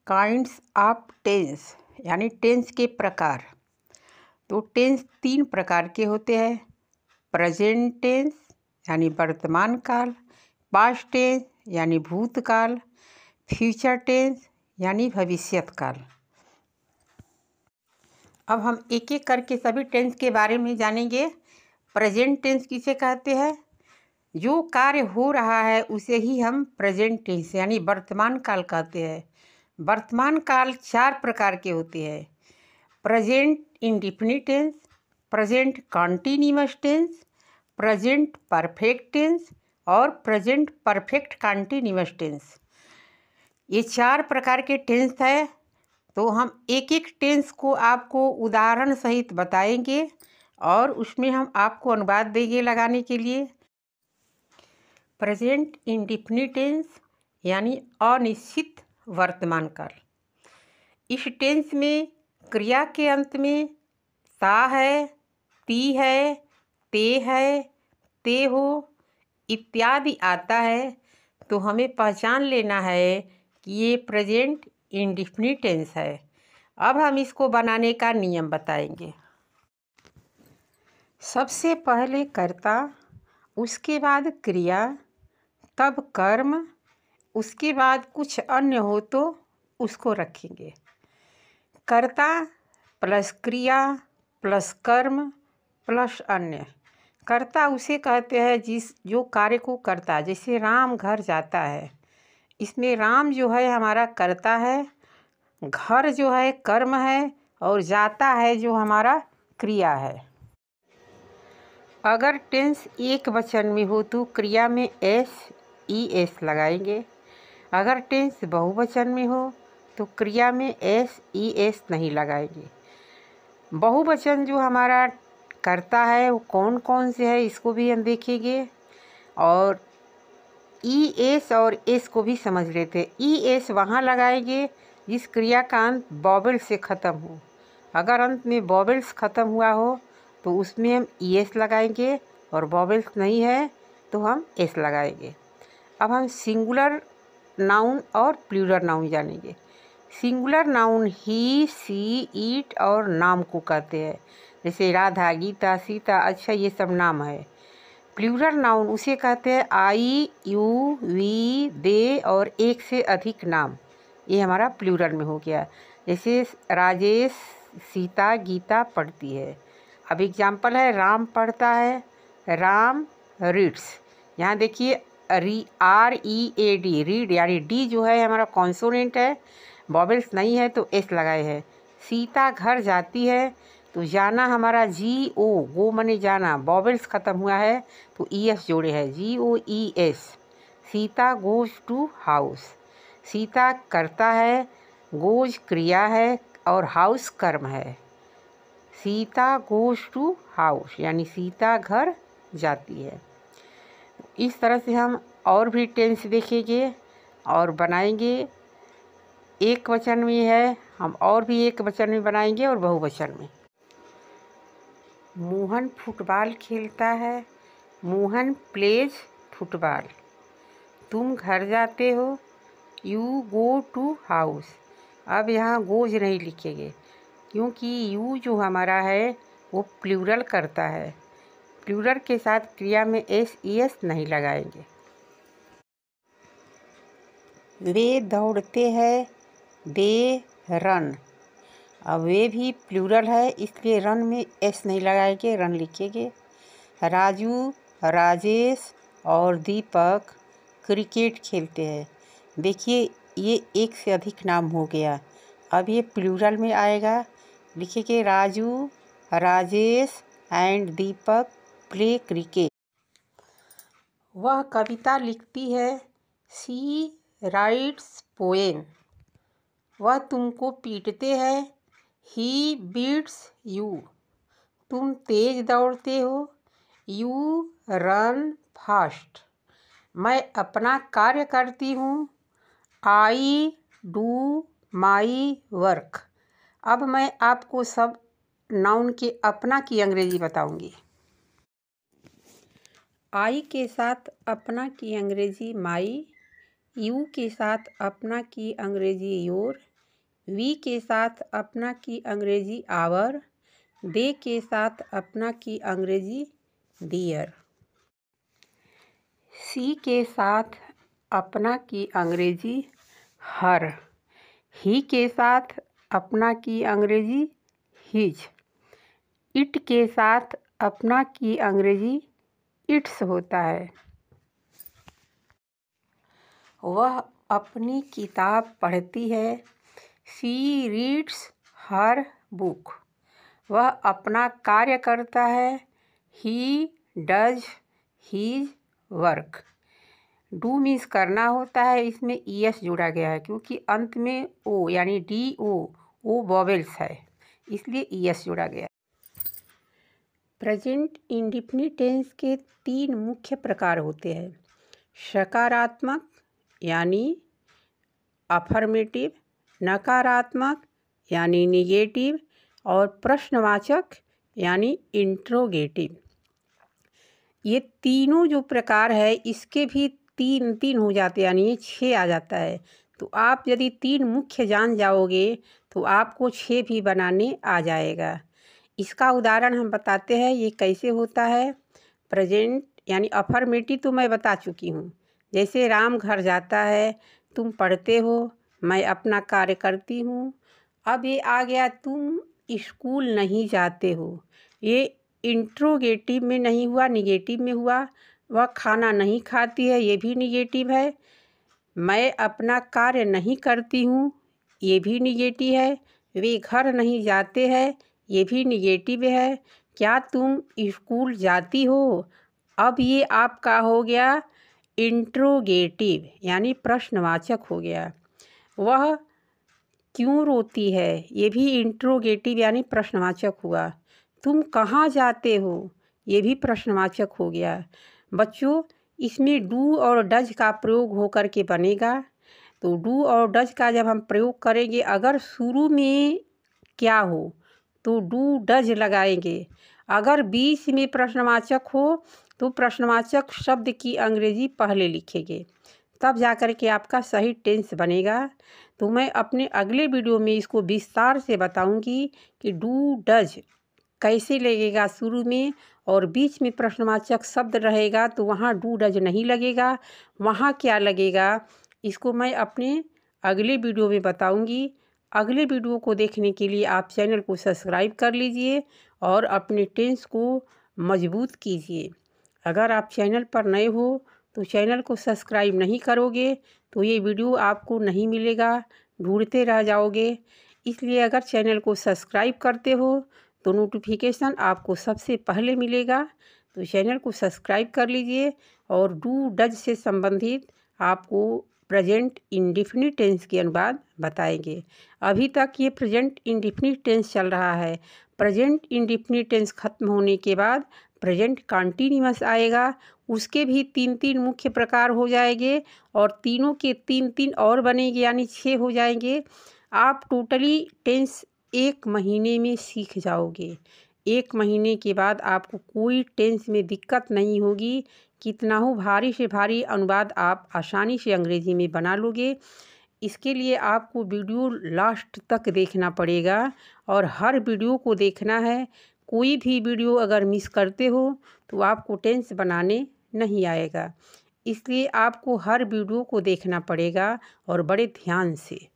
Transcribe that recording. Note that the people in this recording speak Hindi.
काइंड्स ऑफ टेंस यानी टेंस के प्रकार। तो टेंस 3 प्रकार के होते हैं। प्रेजेंट टेंस यानी वर्तमान काल, पास्ट टेंस यानी भूतकाल, फ्यूचर टेंस यानी भविष्यत काल। अब हम एक एक करके सभी टेंस के बारे में जानेंगे। प्रेजेंट टेंस किसे कहते हैं? जो कार्य हो रहा है उसे ही हम प्रेजेंट टेंस यानी वर्तमान काल कहते हैं। वर्तमान काल 4 प्रकार के होते हैं। Present indefinite tense, present continuous tense, present perfect tense और प्रेजेंट परफेक्ट कॉन्टिन्यूअस टेंस। ये 4 प्रकार के टेंस है। तो हम एक एक टेंस को आपको उदाहरण सहित बताएंगे और उसमें हम आपको अनुवाद देंगे लगाने के लिए। प्रेजेंट इंडेफिनिट टेंस यानी अनिश्चित वर्तमान काल। इस टेंस में क्रिया के अंत में ता है, ती है, ते है, ते हो इत्यादि आता है। तो हमें पहचान लेना है कि ये प्रेजेंट इंडेफिनिट टेंस है। अब हम इसको बनाने का नियम बताएंगे। सबसे पहले कर्ता, उसके बाद क्रिया, तब कर्म, उसके बाद कुछ अन्य हो तो उसको रखेंगे। कर्ता प्लस क्रिया प्लस कर्म प्लस अन्य। कर्ता उसे कहते हैं जो कार्य को करता है। जैसे राम घर जाता है, इसमें राम जो है हमारा कर्ता है, घर जो है कर्म है और जाता है जो हमारा क्रिया है। अगर टेंस एक वचन में हो तो क्रिया में एस लगाएंगे। अगर टेंस बहुवचन में हो तो क्रिया में एस नहीं लगाएंगे। बहुवचन जो हमारा करता है वो कौन कौन से है इसको भी हम देखेंगे और एस और एस को भी समझ लेते हैं। एस वहाँ लगाएंगे जिस क्रिया का अंत वॉवेल से ख़त्म हो। अगर अंत में वॉवेल्स ख़त्म हुआ हो तो उसमें हम एस लगाएंगे और वॉवेल्स नहीं है तो हम एस लगाएंगे। अब हम सिंगुलर नाउन और प्लूरल नाउन जानेंगे। Singular noun he, she, it और नाम को कहते हैं। जैसे राधा, गीता, सीता, अच्छा ये सब नाम है। प्लूरल नाउन उसे कहते हैं आई, यू, वी, दे और एक से अधिक नाम। ये हमारा प्लूरल में हो गया। जैसे राजेश सीता गीता पढ़ती है। अब एग्जाम्पल है राम पढ़ता है, राम रीड्स। यहाँ देखिए READ रीड यानी डी जो है हमारा कॉन्सोनेंट है, वॉवेल्स नहीं है तो एस लगाए है। सीता घर जाती है तो जाना हमारा GO, गो मने जाना, वॉवेल्स ख़त्म हुआ है तो ES जोड़े है GOES। Sita goes to house. Sita करता है, गोज क्रिया है और हाउस कर्म है। सीता गोज टू हाउस यानी सीता घर जाती है। इस तरह से हम और भी टेंस देखेंगे और बनाएंगे। एक वचन में है, हम और भी एक वचन में बनाएंगे और बहुवचन में। मोहन फुटबॉल खेलता है, मोहन प्लेज फुटबॉल। तुम घर जाते हो, यू गो टू हाउस। अब यहाँ गोज नहीं लिखेंगे क्योंकि यू जो हमारा है वो प्लूरल करता है। प्लूरल के साथ क्रिया में एस नहीं लगाएंगे। वे दौड़ते हैं, दे रन। अब वे भी प्लूरल है इसलिए रन में एस नहीं लगाएंगे, रन लिखेंगे। राजू, राजेश और दीपक क्रिकेट खेलते हैं। देखिए ये एक से अधिक नाम हो गया। अब ये प्लूरल में आएगा, लिखेंगे Raju, Rajesh and Deepak play cricket. वह कविता लिखती है, सी राइट्स पोएम। वह तुमको पीटते हैं, ही बीट्स यू। तुम तेज दौड़ते हो, यू रन फास्ट। मैं अपना कार्य करती हूँ, आई डू माई वर्क। अब मैं आपको सब नाउन के अपना की अंग्रेजी बताऊंगी। आई के साथ अपना की अंग्रेजी माई, यू के साथ अपना की अंग्रेजी योर, वी के साथ अपना की अंग्रेजी आवर, दे के साथ अपना की अंग्रेजी दियर। सी के साथ अपना की अंग्रेजी हर, ही के साथ अपना की अंग्रेजी हिज, इट के साथ अपना की अंग्रेजी इट्स होता है। वह अपनी किताब पढ़ती है, शी रीड्स हर बुक। वह अपना कार्य करता है, he does his work. Do means करना होता है, इसमें ईएस जोड़ा गया है क्योंकि अंत में ओ यानी ओ वॉवेल्स है, इसलिए ईएस जोड़ा गया है। प्रेजेंट इंडेफिनिट टेंस के 3 मुख्य प्रकार होते हैं, सकारात्मक यानी अफर्मेटिव, नकारात्मक यानी निगेटिव और प्रश्नवाचक यानी इंट्रोगेटिव। ये तीनों जो प्रकार है इसके भी 3 हो जाते हैं, यानी ये 6 आ जाता है। तो आप यदि 3 मुख्य जान जाओगे तो आपको 6 भी बनाने आ जाएगा। इसका उदाहरण हम बताते हैं ये कैसे होता है। प्रेजेंट यानी अफर्मेटिव तो मैं बता चुकी हूँ, जैसे राम घर जाता है, तुम पढ़ते हो, मैं अपना कार्य करती हूँ। अब ये आ गया तुम स्कूल नहीं जाते हो, ये इंट्रोगेटिव में नहीं हुआ, निगेटिव में हुआ। वह खाना नहीं खाती है, ये भी निगेटिव है। मैं अपना कार्य नहीं करती हूँ, ये भी निगेटिव है। वे घर नहीं जाते हैं, ये भी निगेटिव है। क्या तुम स्कूल जाती हो, अब ये आपका हो गया इंट्रोगेटिव यानी प्रश्नवाचक हो गया। वह क्यों रोती है, ये भी इंट्रोगेटिव यानी प्रश्नवाचक हुआ। तुम कहाँ जाते हो, ये भी प्रश्नवाचक हो गया। बच्चों, इसमें डू और डज का प्रयोग होकर के बनेगा। तो डू और डज का जब हम प्रयोग करेंगे, अगर शुरू में क्या हो तो डू डज लगाएंगे, अगर बीच में प्रश्नवाचक हो तो प्रश्नवाचक शब्द की अंग्रेजी पहले लिखेंगे, तब जाकर के आपका सही टेंस बनेगा। तो मैं अपने अगले वीडियो में इसको विस्तार से बताऊंगी कि डू डज कैसे लगेगा शुरू में, और बीच में प्रश्नवाचक शब्द रहेगा तो वहाँ डू डज नहीं लगेगा, वहाँ क्या लगेगा, इसको मैं अपने अगले वीडियो में बताऊंगी। अगले वीडियो को देखने के लिए आप चैनल को सब्सक्राइब कर लीजिए और अपने टेंस को मजबूत कीजिए। अगर आप चैनल पर नए हो तो चैनल को सब्सक्राइब नहीं करोगे तो ये वीडियो आपको नहीं मिलेगा, ढूंढते रह जाओगे। इसलिए अगर चैनल को सब्सक्राइब करते हो तो नोटिफिकेशन आपको सबसे पहले मिलेगा। तो चैनल को सब्सक्राइब कर लीजिए और डू डज से संबंधित आपको प्रेजेंट इंडेफिनिट टेंस के अनुवाद बताएंगे। अभी तक ये प्रेजेंट इंडेफिनिट टेंस चल रहा है। प्रेजेंट इंडेफिनिट टेंस खत्म होने के बाद प्रेजेंट कंटीन्यूअस आएगा, उसके भी 3 मुख्य प्रकार हो जाएंगे और तीनों के 3 और बनेंगे, यानी 6 हो जाएंगे। आप टोटली टेंस 1 महीने में सीख जाओगे। 1 महीने के बाद आपको कोई टेंस में दिक्कत नहीं होगी। कितना हो भारी से भारी अनुवाद आप आसानी से अंग्रेजी में बना लोगे। इसके लिए आपको वीडियो लास्ट तक देखना पड़ेगा और हर वीडियो को देखना है। कोई भी वीडियो अगर मिस करते हो तो आपको टेंस बनाने नहीं आएगा। इसलिए आपको हर वीडियो को देखना पड़ेगा और बड़े ध्यान से।